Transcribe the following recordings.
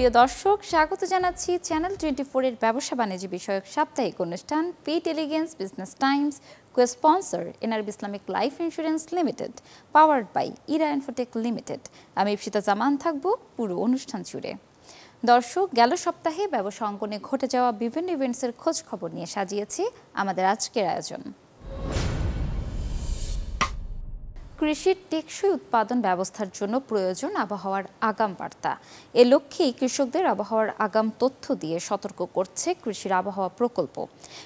প্রিয় দর্শক, স্বাগত জানাচ্ছি চ্যানেল 24 এর ব্যবসা বাণিজ্য বিষয়ক সাপ্তাহিক অনুষ্ঠান পি টেলিগেন্স business times cosponsor NRB Islamic life insurance limited, powered by Era Infotech limited. আমি ইপসিতা জামান থাকবো পুরো অনুষ্ঠান জুড়ে। দর্শক, গেল সপ্তাহে ব্যবসা অঙ্গনে ঘটে যাওয়া বিভিন্ন ইভেন্টসের খোঁজ খবর নিয়ে সাজিয়েছি আমাদের আজকের আয়োজন। কৃষির টেকসই উৎপাদন ব্যবস্থার জন্য প্রয়োজন আবহাওয়ার আগাম বার্তা। এ লক্ষ্যেই কৃষকদের আবহাওয়ার আগাম তথ্য দিয়ে সতর্ক করছে কৃষির আবহাওয়া প্রকল্প।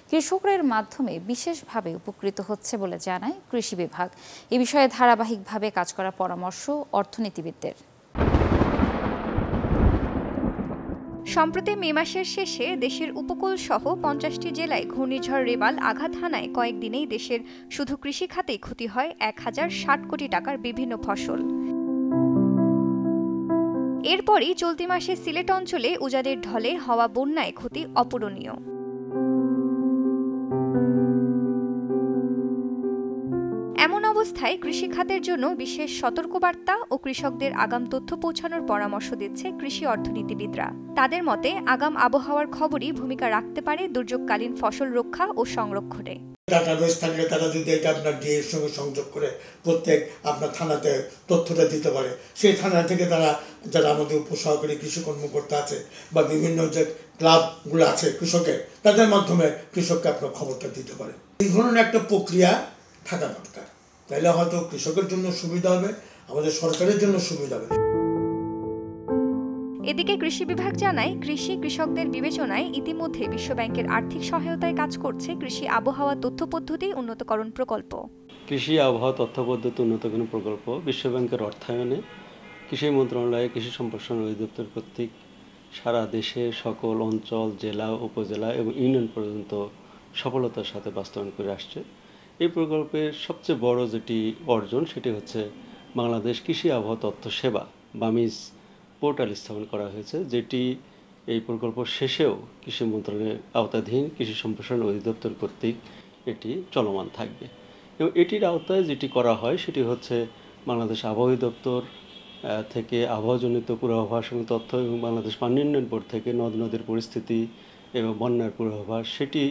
কৃষকরা এর মাধ্যমে বিশেষভাবে উপকৃত হচ্ছে বলে জানায় কৃষি বিভাগ। এ বিষয়ে ধারাবাহিকভাবে কাজ করার পরামর্শ অর্থনীতিবিদদের। সম্প্রতি মে মাসের শেষে দেশের উপকূল সহ 50টি জেলায় ঘূর্ণিঝড় রেবাল আঘাত হানায় কয়েকদিনেই দেশের শুধু কৃষি খাতেই ক্ষতি হয় 1060 কোটি টাকার বিভিন্ন ফসল। এরপরই চলতি মাসে সিলেট অঞ্চলে উজানের ঢলে হওয়া বন্যায় ক্ষতি অপূরণীয়। এমন অবস্থায় কৃষি খাতের জন্য বিশেষ সতর্কবার্তা ও কৃষকদের আগাম তথ্য পৌঁছানোর পরামর্শ দিচ্ছে কৃষি অর্থনীতিবিদরা। তাদের মতে আগাম আবহাওয়ার খবরই ভূমিকা রাখতে পারে দুর্যোগকালীন ফসল রক্ষা ও সংরক্ষণে। ডাটাবেস থাকলে তারা যদি এটা আপনার ডিএর সঙ্গে সংযোগ করে প্রত্যেক আপনার থানাতে তথ্যটা দিতে পারে, সেই থানা থেকে তারা যারা আমাদের উপসহকারী কৃষি কর্মকর্তা আছে বা বিভিন্ন যে ক্লাবগুলো আছে কৃষকের, তাদের মাধ্যমে কৃষককে আপনার খবরটা দিতে পারে। এই ধরনের একটা প্রক্রিয়া থাকা দরকার, তাইলে হয়তো কৃষকের জন্য সুবিধা হবে, আমাদের সরকারের জন্য সুবিধা হবে। এদিকে কৃষি বিভাগ জানায়, কৃষকদের বিবেচনায় ইতিমধ্যে বিশ্বব্যাংকের আর্থিক সহায়তায় কাজ করছে কৃষি আবহাওয়া তথ্য পদ্ধতি উন্নতকরণ প্রকল্প। কৃষি আবহাওয়া তথ্য পদ্ধতি উন্নতকরণ প্রকল্প বিশ্বব্যাংকের অর্থায়নে কৃষি মন্ত্রণালয়ে কৃষি সম্প্রসারণ অধিদপ্তর কর্তৃক সারা দেশে সকল অঞ্চল, জেলা, উপজেলা এবং ইউনিয়ন পর্যন্ত সফলতার সাথে বাস্তবায়ন করে আসছে। এই প্রকল্পের সবচেয়ে বড় যেটি অর্জন সেটি হচ্ছে বাংলাদেশ কৃষি আবহাওয়া তথ্য সেবা বামিজ পোর্টাল স্থাপন করা হয়েছে, যেটি এই প্রকল্প শেষেও কৃষি মন্ত্রণালয়ের আওতাধীন কৃষি সম্প্রসারণ অধিদপ্তর কর্তৃক এটি চলমান থাকবে। এবং এটির আওতায় যেটি করা হয় সেটি হচ্ছে বাংলাদেশ আবহাওয়া দপ্তর থেকে আবহাওয়াজনিত পূর্বাভাস এবং তথ্য এবং বাংলাদেশ পানি উন্নয়ন বোর্ড থেকে নদ নদীর পরিস্থিতি এবং বন্যার পূর্বাভাস সেটি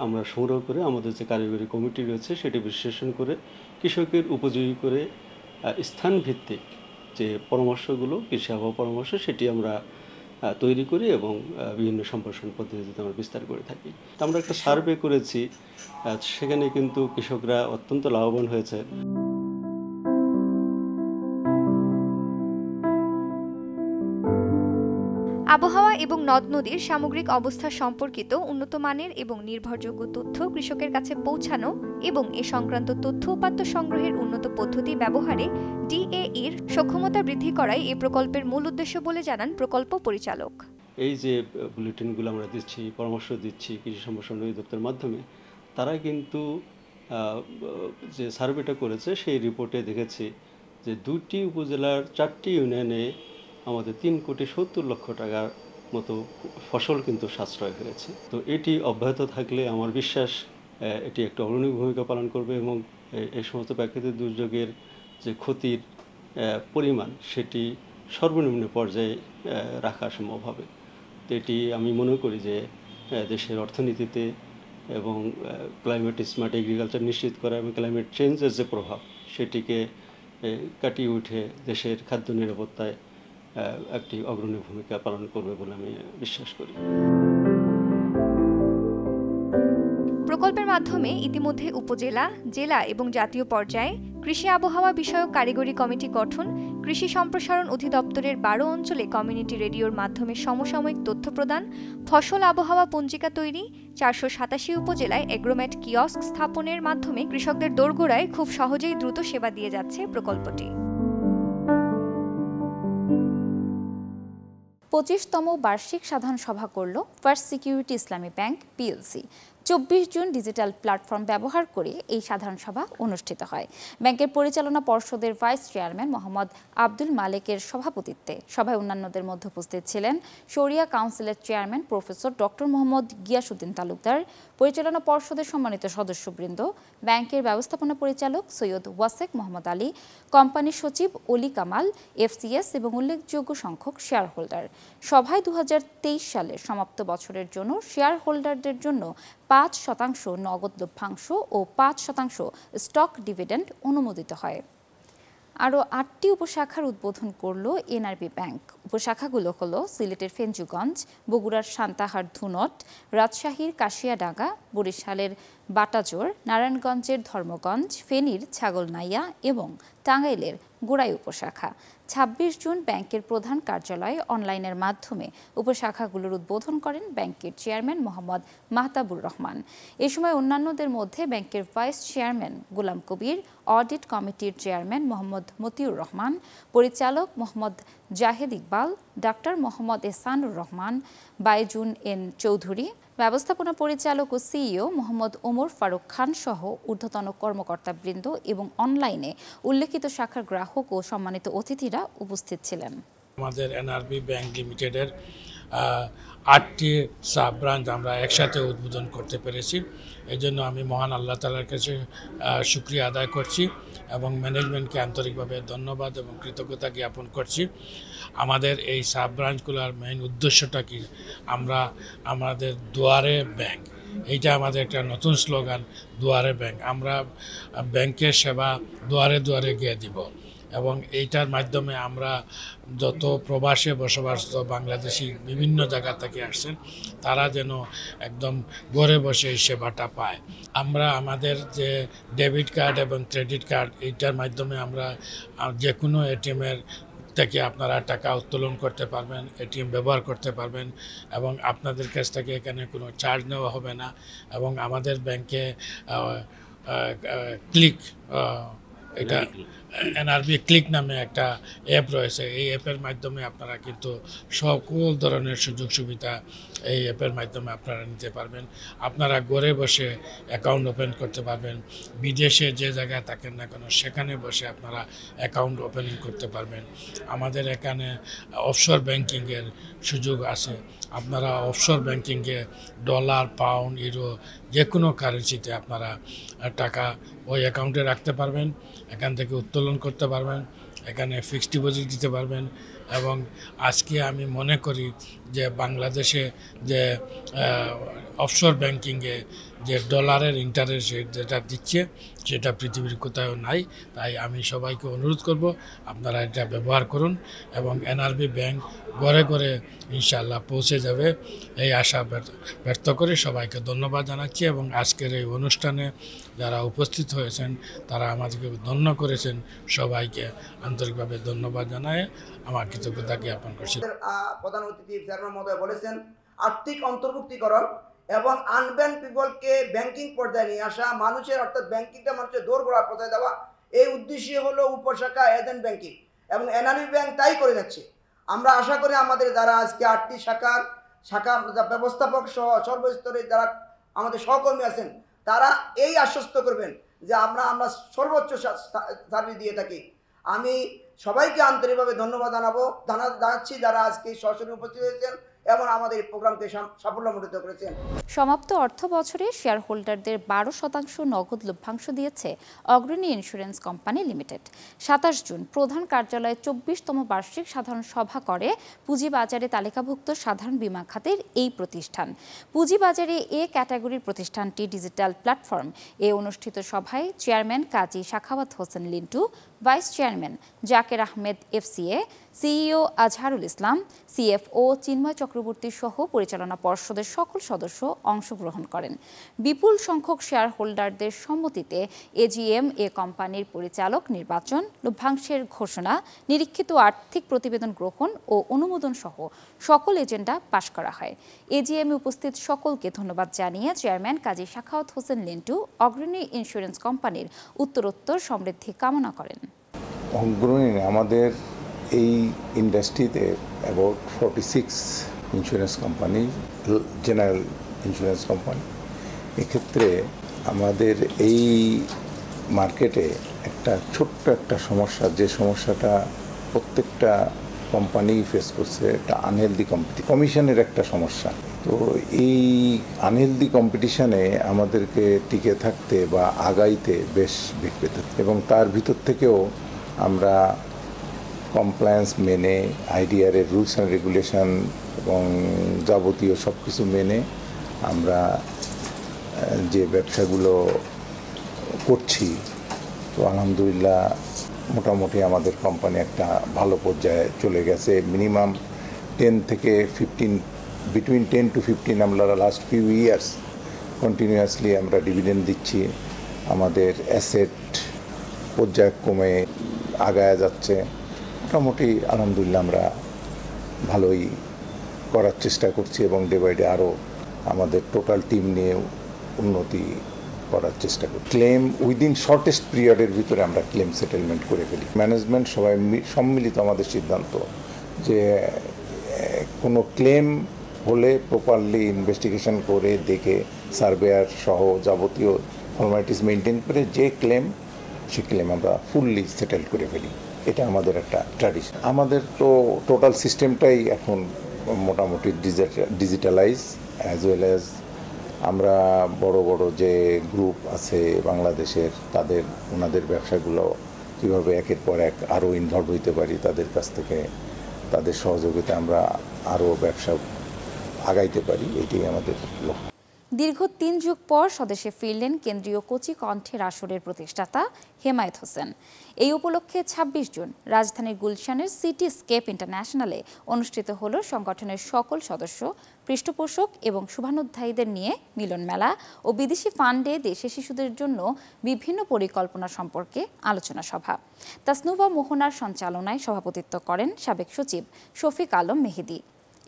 আমরা সংগ্রহ করে আমাদের যে কারিগরি কমিটি রয়েছে সেটি বিশ্লেষণ করে কৃষকের উপযোগী করে স্থানভিত্তিক যে পরামর্শগুলো কৃষি আবহাওয়া পরামর্শ সেটি আমরা তৈরি করি এবং বিভিন্ন সম্প্রসারণ পদ্ধতিতে আমরা বিস্তার করে থাকি। আমরা একটা সার্ভে করেছি, সেখানে কিন্তু কৃষকরা অত্যন্ত লাভবান হয়েছে। আবহাওয়া এবং নদ নদীর সামগ্রিক অবস্থা সম্পর্কিত উন্নত মানের এবং নির্ভরযোগ্য তথ্য কৃষকের কাছে পৌঁছানো এবং এ সংক্রান্ত তথ্য উপাত্ত সংগ্রহের উন্নত পদ্ধতি ব্যবহারে ডিএইর সক্ষমতা বৃদ্ধি করাই এই প্রকল্পের মূল উদ্দেশ্য বলে জানান প্রকল্প পরিচালক। এই যে বুলেটিনগুলো আমরা দিচ্ছি, পরামর্শ দিচ্ছি কৃষি সম্প্রসারণ অধিদপ্তরের মাধ্যমে, তারা কিন্তু যে সার্ভেটা করেছে সেই রিপোর্টে দেখেছি যে 2টি উপজেলার 4টি ইউনিয়নে আমাদের 3,70,00,000 টাকার মতো ফসল কিন্তু সাশ্রয় হয়েছে। তো এটি অব্যাহত থাকলে আমার বিশ্বাস এটি একটা অগ্রণী ভূমিকা পালন করবে এবং এই সমস্ত প্রাকৃতিক দুর্যোগের যে ক্ষতির পরিমাণ সেটি সর্বনিম্ন পর্যায়ে রাখা সম্ভব হবে। তো এটি আমি মনে করি যে দেশের অর্থনীতিতে এবং ক্লাইমেট স্মার্ট এগ্রিকালচার নিশ্চিত করা এবং ক্লাইমেট চেঞ্জের যে প্রভাব সেটিকে কাটিয়ে উঠে দেশের খাদ্য নিরাপত্তায় একটি অগ্রণী ভূমিকা পালন করবে বলে আমি বিশ্বাস করি। প্রকল্পের মাধ্যমে ইতিমধ্যে উপজেলা, জেলা এবং জাতীয় পর্যায়ে কৃষি আবহাওয়া বিষয়ক কারিগরি কমিটি গঠন, কৃষি সম্প্রসারণ অধিদপ্তরের 12 অঞ্চলে কমিউনিটি রেডিওর মাধ্যমে সমসাময়িক তথ্য প্রদান, ফসল আবহাওয়া পঞ্জিকা তৈরি, 487 উপজেলায় এগ্রোম্যাট কিয়স্ক স্থাপনের মাধ্যমে কৃষকদের দোরগোড়ায় খুব সহজেই দ্রুত সেবা দিয়ে যাচ্ছে প্রকল্পটি। 25তম বার্ষিক সাধারণ সভা করল ফার্স্ট সিকিউরিটি ইসলামী bank PLC. 24 June digital platform ব্যবহার করে এই সাধারণ সভা অনুষ্ঠিত হয়। ব্যাংকের পরিচালনা পর্ষদের ভাইস চেয়ারম্যান মোহাম্মদ আব্দুল মালেকের সভাপতিত্বে সভায় অন্যান্যদের মধ্যে উপস্থিত ছিলেন শরিয়া কাউন্সিলের chairman professor doctor Mohammad Giasuddin Talukdar, পরিচালনা পর্ষদের সম্মানিত সদস্যবৃন্দ, ব্যাংকের ব্যবস্থাপনা পরিচালক সৈয়দ ওয়াসেক মোহাম্মদ আলী, কোম্পানির সচিব অলি কামাল, এফসিএস এবং উল্লেখযোগ্য সংখ্যক শেয়ার হোল্ডার। সভায় 2023 সালের সমাপ্ত বছরের জন্য শেয়ার হোল্ডারদের জন্য 5% নগদ লভ্যাংশ ও 5% স্টক ডিভিডেন্ড অনুমোদিত হয়। আরও 8টি উপশাখার উদ্বোধন করল এনআরবি ব্যাংক। উপশাখাগুলো হলো সিলেটের ফেঞ্চুগঞ্জ, বগুড়ার সান্তাহার ধুনট, রাজশাহীর কাশিয়াডাঙ্গা, বরিশালের বাটাজোর, নারায়ণগঞ্জের ধর্মগঞ্জ, ফেনীর ছাগলনাইয়া এবং টাঙ্গাইলের গোড়াই উপশাখা। 26 জুন ব্যাংকের প্রধান কার্যালয়ে অনলাইনের মাধ্যমে উপশাখাগুলোর উদ্বোধন করেন ব্যাংকের চেয়ারম্যান মোহাম্মদ মাহতাবুর রহমান। এ সময় অন্যান্যদের মধ্যে ব্যাংকের vice chairman Golam Kabir, audit কমিটির চেয়ারম্যান মোহাম্মদ মতিউর রহমান, পরিচালক মোহাম্মদ জাহেদ ইকবাল, ডাক্তার মোহাম্মদ এহসানুর রহমান, বাইজুন এন চৌধুরী, ব্যবস্থাপনা পরিচালক ও সিইও মোহাম্মদ ওমর ফারুক খান সহ ঊর্ধ্বতন কর্মকর্তাবৃন্দ এবং অনলাইনে উল্লেখিত শাখার গ্রাহক ও সম্মানিত অতিথিরা উপস্থিত ছিলেন। আমাদের এনআরবি ব্যাংক লিমিটেডের 8টি সাব ব্রাঞ্চ আমরা একসাথে উদ্বোধন করতে পেরেছি। এই জন্য আমি মহান আল্লাহ তাআলার কাছে শুকরিয়া আদায় করছি এবং ম্যানেজমেন্টকে আন্তরিকভাবে ধন্যবাদ এবং কৃতজ্ঞতা জ্ঞাপন করছি। আমাদের এই সাব ব্রাঞ্চগুলোর মেইন উদ্দেশ্যটা কি, আমরা আমাদের দুয়ারে ব্যাংক, এইটা আমাদের একটা নতুন স্লোগান, দুয়ারে ব্যাংক। আমরা ব্যাংকের সেবা দুয়ারে দুয়ারে গিয়ে দিব এবং এইটার মাধ্যমে আমরা যত প্রবাসে বসবাসরত বাংলাদেশি বিভিন্ন জায়গা থেকে আসছেন তারা যেন একদম ঘরে বসে এই সেবাটা পায়। আমরা আমাদের যে ডেবিট কার্ড এবং ক্রেডিট কার্ড, এইটার মাধ্যমে আমরা যে কোনো এটিএমের থেকে আপনারা টাকা উত্তোলন করতে পারবেন, এটিএম ব্যবহার করতে পারবেন এবং আপনাদের কাছ থেকে এখানে কোনো চার্জ নেওয়া হবে না। এবং আমাদের ব্যাংকে ক্লিক, এটা এনআরবি ক্লিক নামে একটা অ্যাপ রয়েছে। এই অ্যাপের মাধ্যমে আপনারা কিন্তু সকল ধরনের সুযোগ সুবিধা এই অ্যাপের মাধ্যমে আপনারা নিতে পারবেন। আপনারা ঘরে বসে অ্যাকাউন্ট ওপেন করতে পারবেন, বিদেশে যে জায়গায় থাকেন না কেন সেখানে বসে আপনারা অ্যাকাউন্ট ওপেনিং করতে পারবেন। আমাদের এখানে অফশোর ব্যাংকিংয়ের সুযোগ আছে। আপনারা অফশোর ব্যাংকিংয়ে ডলার, পাউন্ড, ইউরো যে কোনো কারেন্সিতে আপনারা টাকা ওই অ্যাকাউন্টে রাখতে পারবেন, এখান থেকে উত্তোলন করতে পারবেন, এখানে ফিক্সড ডিপোজিট দিতে পারবেন। এবং আজকে আমি মনে করি যে বাংলাদেশে যে অফশোর ব্যাংকিংয়ে যে ডলারের ইন্টারেস্ট রেট যেটা দিচ্ছে সেটা পৃথিবীর কোথাও নাই। তাই আমি সবাইকে অনুরোধ করব আপনারা এটা ব্যবহার করুন এবং এনআরবি ব্যাংক ঘরে ঘরে ইনশাআল্লাহ পৌঁছে যাবে, এই আশা ব্যর্থ করে সবাইকে ধন্যবাদ জানাচ্ছি। এবং আজকের এই অনুষ্ঠানে যারা উপস্থিত হয়েছেন তারা আমাদেরকে ধন্য করেছেন, সবাইকে আন্তরিকভাবে ধন্যবাদ জানায় আমার কৃতজ্ঞতা জ্ঞাপন করছি। প্রধান অতিথি চেয়ারম্যান মহোদয় বলেছেন আর্থিক অন্তর্ভুক্তিকরণ এবং আনব্যাংক পিপলকে ব্যাংকিং পর্যায়ে নিয়ে আসা, মানুষের অর্থাৎ ব্যাংকিংটা মানুষের দোরগোড়ায় পৌঁছে দেওয়া, এই উদ্দেশ্যে হলো উপশাখা এজেন্ট ব্যাংকিং এবং এনআরবি ব্যাংক তাই করে যাচ্ছে। আমরা আশা করি আমাদের যারা আজকে 8টি শাখা ব্যবস্থাপক সহ সর্বস্তরে যারা আমাদের সহকর্মী আছেন তারা এই আশ্বস্ত করবেন যে আমরা সর্বোচ্চ সার্ভিস দিয়ে থাকি। আমি সবাইকে আন্তরিকভাবে ধন্যবাদ জানাচ্ছি যারা আজকে সরাসরি উপস্থিত হয়েছেন এবং আমাদের এই প্রোগ্রামকে সাফল্যমণ্ডিত করেছেন। সমাপ্ত অর্থ বছরে শেয়ার হোল্ডারদের 12% নগদ লভ্যাংশ দিয়েছে অগ্রণী ইন্স্যুরেন্স কোম্পানি লিমিটেড। 27 জুন প্রধান কার্যালয়ে 24তম বার্ষিক সাধারণ সভা করে পুঁজিবাজারে তালিকাভুক্ত সাধারণ বীমা খাতের এই প্রতিষ্ঠান। পুঁজিবাজারে এ ক্যাটাগরির প্রতিষ্ঠানটি ডিজিটাল প্ল্যাটফর্ম। এ অনুষ্ঠিত সভায় chairman Kazi Sakhawat Hossain Lintu, vice chairman Zaker Ahmed FCA, CEO Azharul Islam, CFO Chinmoy Chakraborty সহ পরিচালনা পর্ষদের সকল সদস্য অংশগ্রহণ করেন। বিপুল সংখ্যক শেয়ার হোল্ডারদের সম্মতিতে এজিএম এ কোম্পানির পরিচালক নির্বাচন, লভ্যাংশের ঘোষণা, নিরীক্ষিত আর্থিক প্রতিবেদন গ্রহণ ও অনুমোদন সহ সকল এজেন্ডা পাশ করা হয়। এজিএমে উপস্থিত সকলকে ধন্যবাদ জানিয়ে চেয়ারম্যান কাজী সাখাওয়াত হোসেন লিন্টু অগ্রণী ইন্স্যুরেন্স কোম্পানির উত্তরোত্তর সমৃদ্ধি কামনা করেন। অগ্রণী আমাদের এই ইন্ডাস্ট্রিতে about 46 insurance company, general insurance company. এক্ষেত্রে আমাদের এই মার্কেটে একটা ছোট্ট একটা সমস্যা, যে সমস্যাটা প্রত্যেকটা কোম্পানি ফেস করছে, এটা আনহেলদি কমিশনের একটা সমস্যা। তো এই আনহেলদি কম্পিটিশনে আমাদেরকে টিকে থাকতে বা আগাইতে বেশ বেগ পেতে, এবং তার ভিতর থেকেও আমরা কমপ্লায়েন্স মেনে আইডিআরের রুলস অ্যান্ড রেগুলেশন এবং যাবতীয় সব কিছু মেনে আমরা যে ব্যবসাগুলো করছি, তো আলহামদুলিল্লাহ মোটামুটি আমাদের কোম্পানি একটা ভালো পর্যায়ে চলে গেছে। মিনিমাম 10 থেকে 15, বিটুইন 10 to 15 আমরা লাস্ট ফিউ ইয়ার্স কন্টিনিউয়াসলি আমরা ডিভিডেন্ড দিচ্ছি। আমাদের অ্যাসেট পর্যায়ক্রমে আগায়া যাচ্ছে। মোটামুটি আলহামদুলিল্লাহ আমরা ভালোই করার চেষ্টা করছি এবং ডে বাই ডে আরও আমাদের টোটাল টিম নিয়ে উন্নতি করার চেষ্টা করি। ক্লেম উইদিন শর্টেস্ট পিরিয়ডের ভিতরে আমরা ক্লেম সেটেলমেন্ট করে ফেলি। ম্যানেজমেন্ট সবাই সম্মিলিত আমাদের সিদ্ধান্ত যে কোনো ক্লেম হলে প্রপারলি ইনভেস্টিগেশন করে দেখে সার্ভেয়ার সহ যাবতীয় ফর্মালিটিস মেনটেন করে যে ক্লেম, সে ক্লেম আমরা ফুললি সেটেল করে ফেলি। এটা আমাদের একটা ট্র্যাডিশন। আমাদের তো টোটাল সিস্টেমটাই এখন মোটামুটি ডিজিটালাইজ, অ্যাজ ওয়েল অ্যাজ আমরা বড় বড় যে গ্রুপ আছে বাংলাদেশের, ওনাদের ব্যবসাগুলো কীভাবে একের পর এক আরও ইনভলভ হইতে পারি, তাদের কাছ থেকে তাদের সহযোগিতা আমরা আরও ব্যবসা আগাইতে পারি, এটাই আমাদের লক্ষ্য। দীর্ঘ 3 যুগ পর স্বদেশে ফিরলেন কেন্দ্রীয় কচি কণ্ঠের আসরের প্রতিষ্ঠাতা হেমায়েত হোসেন। এই উপলক্ষে 26 জুন রাজধানীর গুলশানের সিটি স্কেপ ইন্টারন্যাশনালে অনুষ্ঠিত হল সংগঠনের সকল সদস্য, পৃষ্ঠপোষক এবং শুভানুধ্যায়ীদের নিয়ে মিলন মেলা ও বিদেশি ফান্ডে দেশে শিশুদের জন্য বিভিন্ন পরিকল্পনা সম্পর্কে আলোচনা সভা। তাসনুভা মোহনার সঞ্চালনায় সভাপতিত্ব করেন সাবেক সচিব শফিক আলম মেহেদি।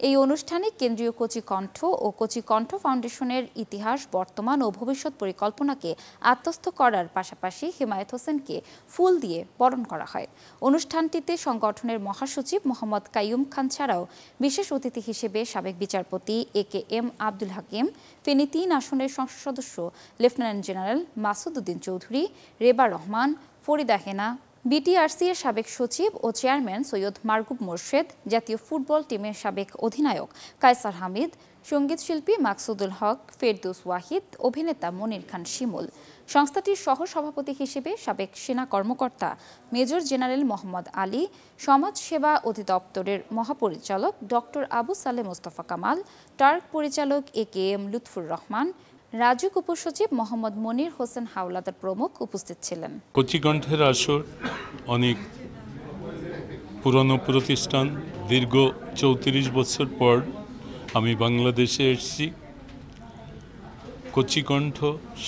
এই অনুষ্ঠানে কেন্দ্রীয় কচি কণ্ঠ ও কচি কণ্ঠ ফাউন্ডেশনের ইতিহাস, বর্তমান ও ভবিষ্যৎ পরিকল্পনাকে আত্মস্থ করার পাশাপাশি হেমায়েত হোসেনকে ফুল দিয়ে বরণ করা হয়। অনুষ্ঠানটিতে সংগঠনের মহাসচিব মোহাম্মদ কাইয়ুম খান ছাড়াও বিশেষ অতিথি হিসেবে সাবেক বিচারপতি AKM আব্দুল হাকিম, ফেনী 3 আসনের সংসদ সদস্য লেফটেন্যান্ট জেনারেল মাসুদ উদ্দিন চৌধুরী, রেবা রহমান, ফরিদা হেনা, BTRC এর সাবেক সচিব ও চেয়ারম্যান সৈয়দ মারগুব মোর্শেদ, জাতীয় ফুটবল টিমের সাবেক অধিনায়ক কায়সার হামিদ, সঙ্গীত শিল্পী মাকসুদুল হক, ফেরদৌস ওয়াহিদ, অভিনেতা মনির খান শিমুল, সংস্থাটির সহ সভাপতি হিসেবে সাবেক সেনা কর্মকর্তা মেজর জেনারেল মোহাম্মদ আলী, সমাজ সেবা অধিদপ্তরের মহাপরিচালক ডক্টর আবু সালে মোস্তফা কামাল, টার্ক পরিচালক AKM লুৎফুর রহমান, রাজুক উপসচিব মোহাম্মদ মনির হোসেন হাওলাদার প্রমুখ উপস্থিত ছিলেন। কচি কণ্ঠের আসর অনেক পুরনো প্রতিষ্ঠান। দীর্ঘ 34 বছর পর আমি বাংলাদেশে এসেছি। কচি কণ্ঠ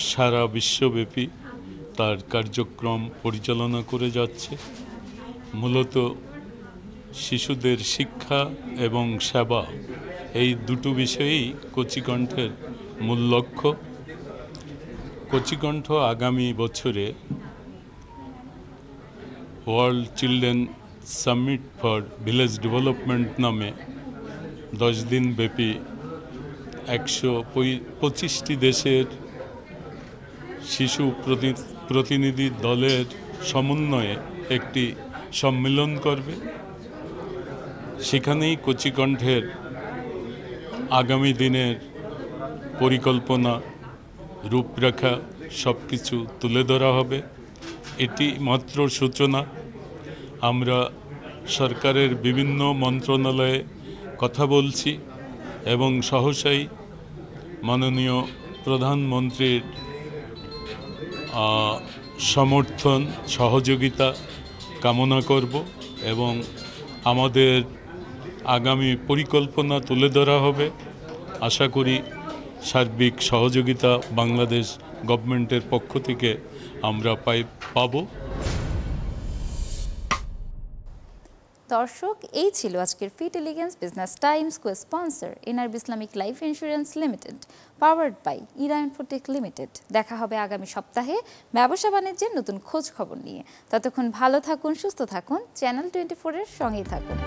সারা বিশ্বব্যাপী তার কার্যক্রম পরিচালনা করে যাচ্ছে। মূলত শিশুদের শিক্ষা এবং সেবা, এই দুটো বিষয়েই কচি কণ্ঠের মূল লক্ষ্য। কচি কণ্ঠ আগামী বছরে world children summit for village development নামে 10 দিন ব্যাপী 125টি দেশের শিশু প্রতিনিধি দলের সমন্বয়ে একটি সম্মেলন করবে। সেখানেই কচি কণ্ঠের আগামী দিনের পরিকল্পনা, রূপরেখা সব কিছু তুলে ধরা হবে। এটি মাত্র সূচনা। আমরা সরকারের বিভিন্ন মন্ত্রণালয়ে কথা বলছি এবং সহসাই মাননীয় প্রধানমন্ত্রীর সমর্থন, সহযোগিতা কামনা করব এবং আমাদের আগামী পরিকল্পনা তুলে ধরা হবে। আশা করি সার্বিক সহযোগিতা বাংলাদেশ গভর্নমেন্টের পক্ষ থেকে আমরা পাব। দর্শক, এই ছিল আজকের fit elegance business times co sponsor NRB Islamic life insurance limited, powered by Era Infotech limited. দেখা হবে আগামী সপ্তাহে ব্যবসা বাণিজ্যের নতুন খোঁজ খবর নিয়ে। ততক্ষণ ভালো থাকুন, সুস্থ থাকুন, চ্যানেল 24 এর সঙ্গেই থাকুন।